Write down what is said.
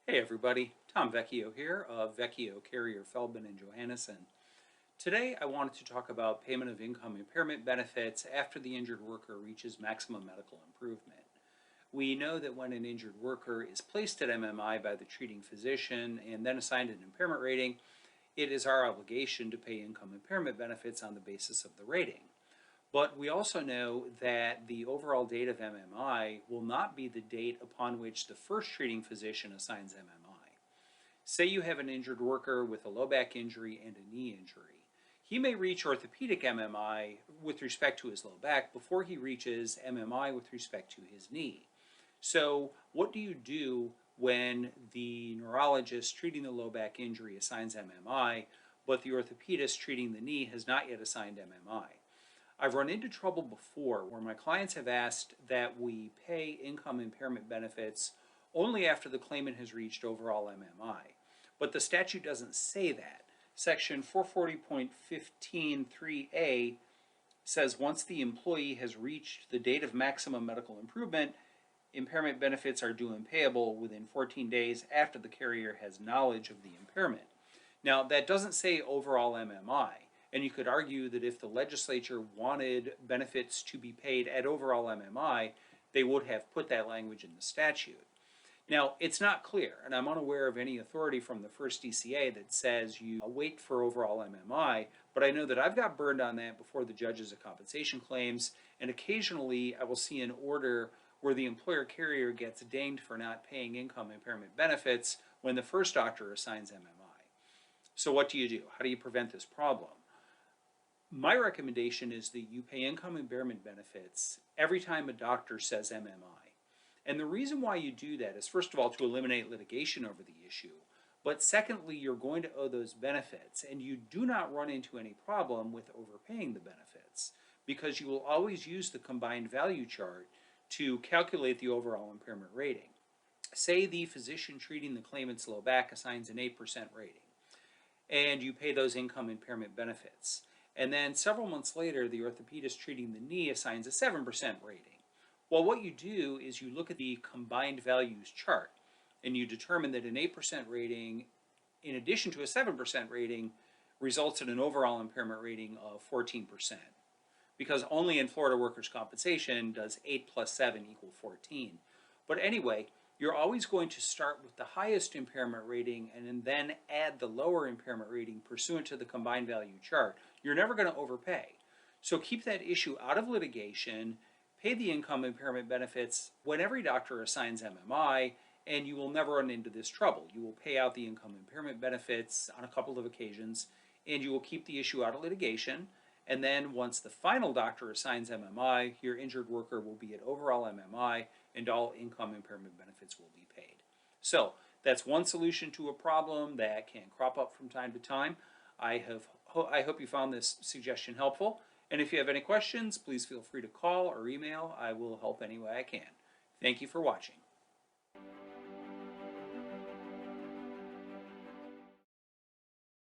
Hey everybody, Tom Vecchio here of Vecchio, Carrier, Feldman, and Johannesson. Today I wanted to talk about payment of income impairment benefits after the injured worker reaches maximum medical improvement. We know that when an injured worker is placed at MMI by the treating physician and then assigned an impairment rating, it is our obligation to pay income impairment benefits on the basis of the rating. But we also know that the overall date of MMI will not be the date upon which the first treating physician assigns MMI. Say you have an injured worker with a low back injury and a knee injury. He may reach orthopedic MMI with respect to his low back before he reaches MMI with respect to his knee. So what do you do when the neurologist treating the low back injury assigns MMI, but the orthopedist treating the knee has not yet assigned MMI? I've run into trouble before where my clients have asked that we pay income impairment benefits only after the claimant has reached overall MMI. But the statute doesn't say that. Section 440.15.3a says once the employee has reached the date of maximum medical improvement, impairment benefits are due and payable within 14 days after the carrier has knowledge of the impairment. Now, that doesn't say overall MMI. And you could argue that if the legislature wanted benefits to be paid at overall MMI, they would have put that language in the statute. Now, it's not clear, and I'm unaware of any authority from the first DCA that says you wait for overall MMI, but I know that I've got burned on that before the judges of compensation claims, and occasionally I will see an order where the employer carrier gets dinged for not paying income impairment benefits when the first doctor assigns MMI. So what do you do? How do you prevent this problem? My recommendation is that you pay income impairment benefits every time a doctor says MMI. And the reason why you do that is, first of all, to eliminate litigation over the issue. But secondly, you're going to owe those benefits, and you do not run into any problem with overpaying the benefits because you will always use the combined value chart to calculate the overall impairment rating. Say the physician treating the claimant's low back assigns an 8% rating, and you pay those income impairment benefits. And then several months later, the orthopedist treating the knee assigns a 7% rating. Well, what you do is you look at the combined values chart, and you determine that an 8% rating, in addition to a 7% rating, results in an overall impairment rating of 14%. Because only in Florida workers' compensation does 8 plus 7 equal 14. But anyway, you're always going to start with the highest impairment rating and then add the lower impairment rating pursuant to the combined value chart. You're never going to overpay. So keep that issue out of litigation, pay the income impairment benefits when every doctor assigns MMI, and you will never run into this trouble. You will pay out the income impairment benefits on a couple of occasions, and you will keep the issue out of litigation. And then once the final doctor assigns MMI, your injured worker will be at overall MMI and all income impairment benefits will be paid. So that's one solution to a problem that can crop up from time to time. I hope you found this suggestion helpful. And if you have any questions, please feel free to call or email. I will help any way I can. Thank you for watching.